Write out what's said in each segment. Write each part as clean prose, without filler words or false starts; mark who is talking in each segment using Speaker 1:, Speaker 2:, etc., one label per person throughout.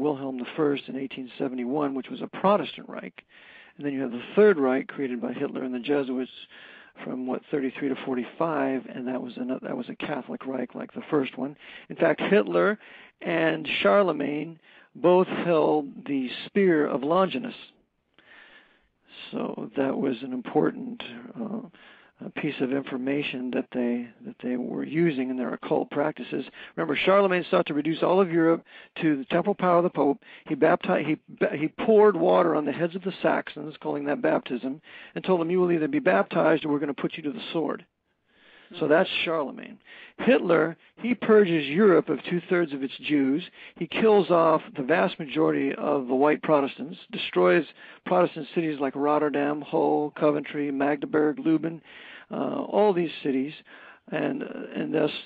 Speaker 1: Wilhelm I in 1871, which was a Protestant Reich. And then you have the Third Reich created by Hitler and the Jesuits from 33 to 45, and that was a Catholic Reich like the first one. In fact, Hitler and Charlemagne both held the spear of Longinus. So that was an important piece of information that they were using in their occult practices. Remember, Charlemagne sought to reduce all of Europe to the temporal power of the Pope. He poured water on the heads of the Saxons, calling that baptism, and told them, you will either be baptized or we're going to put you to the sword. So that's Charlemagne. Hitler, he purges Europe of 2/3 of its Jews. He kills off the vast majority of the white Protestants, destroys Protestant cities like Rotterdam, Hull, Coventry, Magdeburg, Leuven, all these cities, and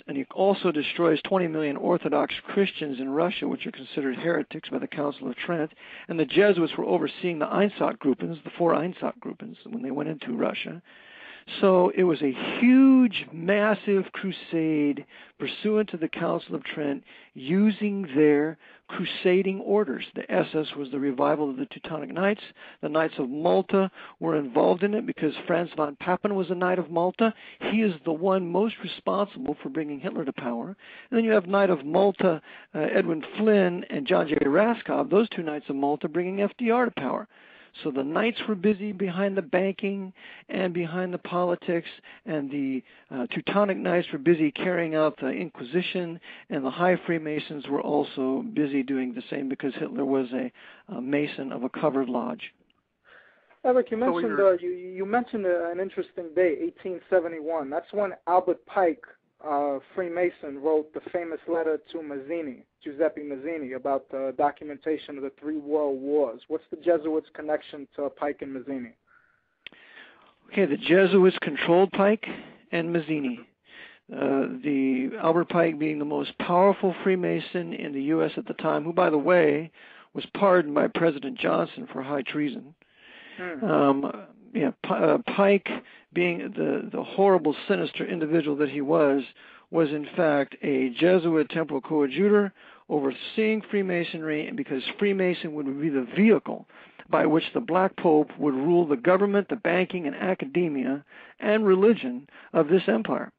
Speaker 1: he also destroys 20 million Orthodox Christians in Russia, which are considered heretics by the Council of Trent. And the Jesuits were overseeing the Einsatzgruppen, the 4 Einsatzgruppen, when they went into Russia. So it was a huge, massive crusade pursuant to the Council of Trent, using their crusading orders. The SS was the revival of the Teutonic Knights. The Knights of Malta were involved in it because Franz von Papen was a Knight of Malta. He is the one most responsible for bringing Hitler to power. And then you have Knight of Malta, Edwin Flynn, and John J. Raskov, those 2 Knights of Malta, bringing FDR to power. So the Knights were busy behind the banking and behind the politics, and the Teutonic Knights were busy carrying out the Inquisition, and the High Freemasons were also busy doing the same because Hitler was a Mason of a covered lodge.
Speaker 2: Eric, you mentioned you mentioned an interesting date, 1871. That's when Albert Pike, Freemason, wrote the famous letter to Mazzini, Giuseppe Mazzini, about the documentation of the 3 world wars. What's the Jesuits' connection to Pike and Mazzini?
Speaker 1: Okay, the Jesuits controlled Pike and Mazzini. The Albert Pike being the most powerful Freemason in the U.S. at the time, who, by the way, was pardoned by President Johnson for high treason. Pike, being the horrible, sinister individual that he was in fact a Jesuit temporal coadjutor overseeing Freemasonry, because Freemason would be the vehicle by which the Black Pope would rule the government, the banking, and academia, and religion of this empire.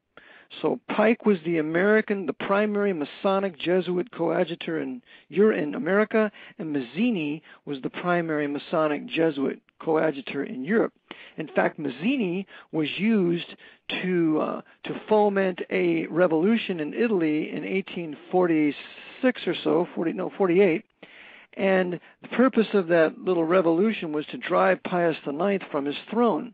Speaker 1: So Pike was the primary Masonic Jesuit coadjutor in America, and Mazzini was the primary Masonic Jesuit coadjutor in Europe. In fact, Mazzini was used to foment a revolution in Italy in 1846 or so, 48. And the purpose of that little revolution was to drive Pius IX from his throne,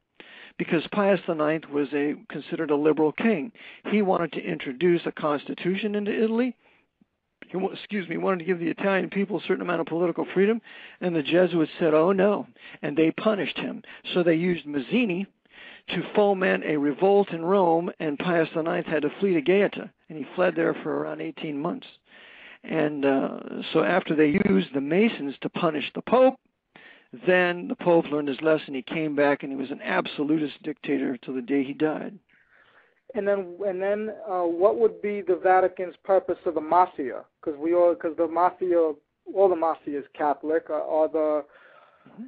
Speaker 1: because Pius IX was considered a liberal king. He wanted to introduce a constitution into Italy. He wanted to give the Italian people a certain amount of political freedom, and the Jesuits said, oh no, and they punished him. So they used Mazzini to foment a revolt in Rome, and Pius IX had to flee to Gaeta, and he fled there for around 18 months. And so after they used the Masons to punish the Pope, then the Pope learned his lesson. He came back, and he was an absolutist dictator till the day he died.
Speaker 2: And then, what would be the Vatican's purpose of the Mafia? Because the Mafia, all the Mafia is Catholic.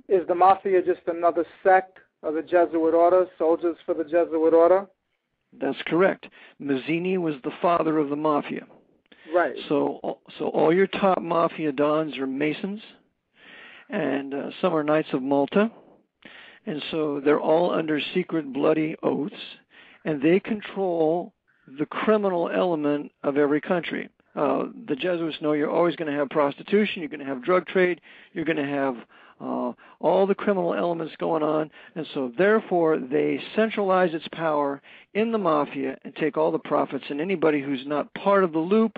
Speaker 2: Is the Mafia just another sect of the Jesuit order, soldiers for the Jesuit order?
Speaker 1: That's correct. Mazzini was the father of the Mafia.
Speaker 2: Right.
Speaker 1: So all your top Mafia dons are Masons, and some are Knights of Malta, and so they're all under secret bloody oaths, and they control the criminal element of every country. The Jesuits know you're always going to have prostitution, you're going to have drug trade, you're going to have all the criminal elements going on, and so therefore they centralize its power in the Mafia and take all the profits, and anybody who's not part of the loop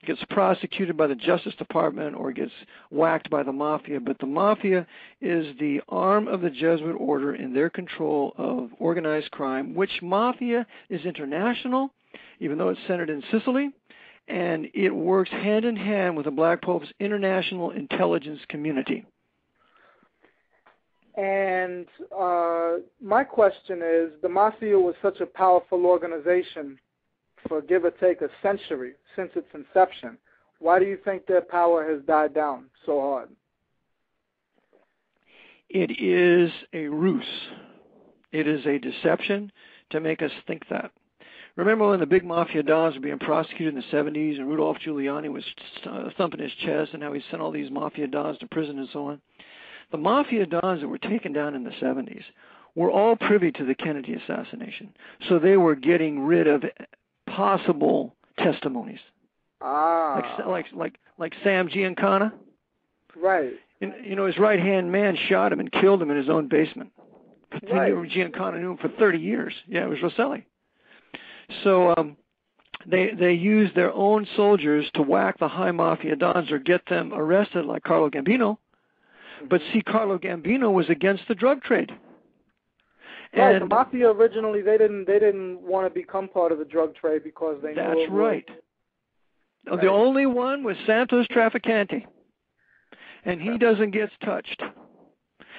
Speaker 1: gets prosecuted by the Justice Department or gets whacked by the Mafia. But the Mafia is the arm of the Jesuit order in their control of organized crime, which Mafia is international, even though it's centered in Sicily, and it works hand in hand with the Black Pope's international intelligence community.
Speaker 2: And my question is, the Mafia was such a powerful organization for give or take a century since its inception. Why do you think their power has died down so hard?
Speaker 1: It is a ruse. It is a deception to make us think that. Remember when the big mafia dons were being prosecuted in the 70s and Rudolph Giuliani was thumping his chest and how he sent all these mafia dons to prison and so on? The mafia dons that were taken down in the 70s were all privy to the Kennedy assassination. So they were getting rid of possible testimonies. Like Sam Giancana.
Speaker 2: Right.
Speaker 1: You know, his right-hand man shot him and killed him in his own basement.
Speaker 2: Right.
Speaker 1: Giancana knew him for 30 years. Yeah, it was Rosselli. So they used their own soldiers to whack the high mafia dons or get them arrested, like Carlo Gambino. But see, Carlo Gambino was against the drug trade.
Speaker 2: Right, the mafia originally they didn't want to become part of the drug trade because they knew.
Speaker 1: That's right. The only one was Santos Trafficante, and he doesn't get touched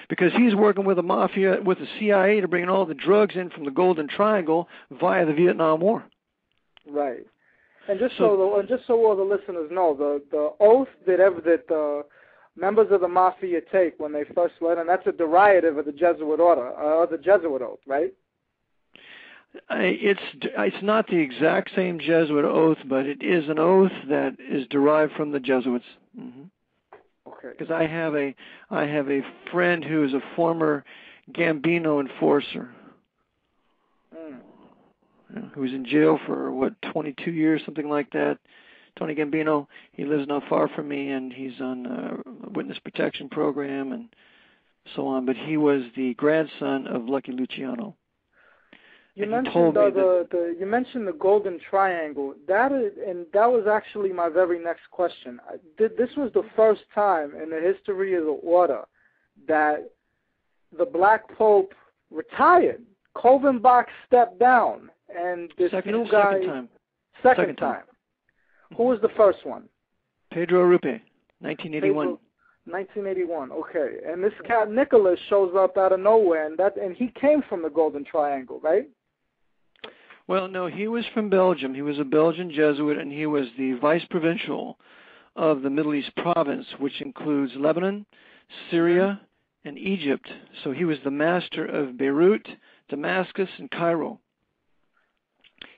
Speaker 1: because he's working with the mafia, with the CIA, to bring all the drugs in from the Golden Triangle via the Vietnam War.
Speaker 2: Right, and just so all the listeners know, the oath that the members of the mafia take when they first let, and that's a derivative of the Jesuit order, or the Jesuit oath, right?
Speaker 1: It's not the exact same Jesuit oath, but it is an oath that is derived from the Jesuits. Mm-hmm.
Speaker 2: Okay.
Speaker 1: Because I have a friend who is a former Gambino enforcer, who was in jail for 22 years, something like that. Tony Gambino. He lives not far from me, and he's on a witness protection program and so on. But he was the grandson of Lucky Luciano.
Speaker 2: You mentioned you mentioned the Golden Triangle. That was actually my very next question. This was the first time in the history of the order that the Black Pope retired. Kolvenbach stepped down, and this new guy. Second time. Who was the first one?
Speaker 1: Pedro Arrupe, 1981.
Speaker 2: 1981. Okay, and this cat Nicholas shows up out of nowhere, and he came from the Golden Triangle, right?
Speaker 1: Well, no, he was from Belgium. He was a Belgian Jesuit, and he was the vice provincial of the Middle East province, which includes Lebanon, Syria, and Egypt. So he was the master of Beirut, Damascus, and Cairo.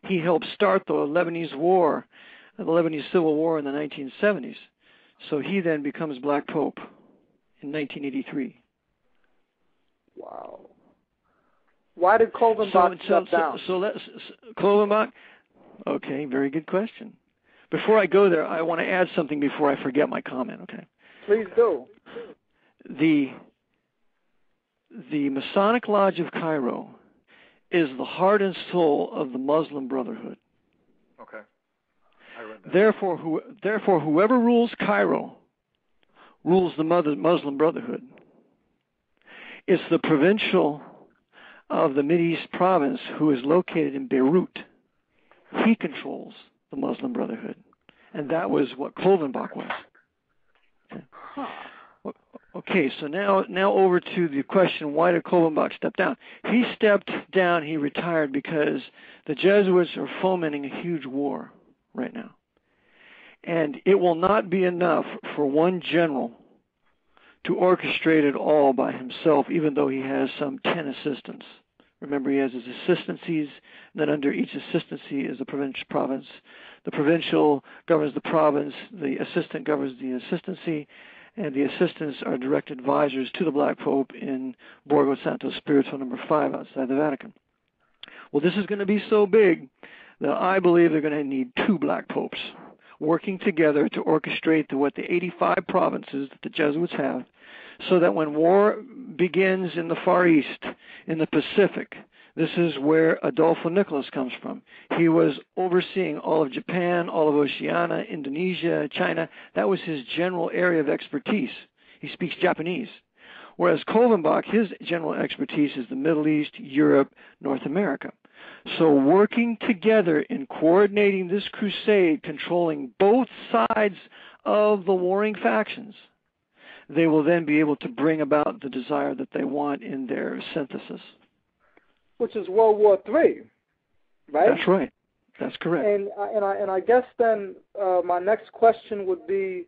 Speaker 1: He helped start the Lebanese War, the Lebanese Civil War in the 1970s. So he then becomes Black Pope in 1983.
Speaker 2: Wow. Why did Kolvenbach step down?
Speaker 1: Kolvenbach? Okay, very good question. Before I go there, I want to add something before I forget my comment, okay?
Speaker 2: Please do.
Speaker 1: The Masonic Lodge of Cairo is the heart and soul of the Muslim Brotherhood.
Speaker 3: Okay. I read that.
Speaker 1: Therefore, whoever rules Cairo rules the Muslim Brotherhood. It's the provincial of the Mideast province who is located in Beirut. He controls the Muslim Brotherhood. And that was what Kolvenbach was. Okay, so now over to the question, why did Kolvenbach step down? He stepped down, he retired because the Jesuits are fomenting a huge war right now. And it will not be enough for one general to orchestrate it all by himself, even though he has some 10 assistants. Remember, he has his assistancies, and then under each assistancy is a province. The provincial governs the province, the assistant governs the assistancy, and the assistants are direct advisors to the Black Pope in Borgo Santo Spirito number 5 outside the Vatican. Well, this is going to be so big that I believe they're going to need 2 Black Popes working together to orchestrate the 85 provinces that the Jesuits have, so that when war begins in the Far East, in the Pacific, this is where Adolfo Nicolas comes from. He was overseeing all of Japan, all of Oceania, Indonesia, China. That was his general area of expertise. He speaks Japanese. Whereas Kolvenbach, his general expertise is the Middle East, Europe, North America. So working together in coordinating this crusade, controlling both sides of the warring factions, they will then be able to bring about the desire that they want in their synthesis.
Speaker 2: Which is World War III, right?
Speaker 1: That's right. That's correct.
Speaker 2: And I guess then my next question would be,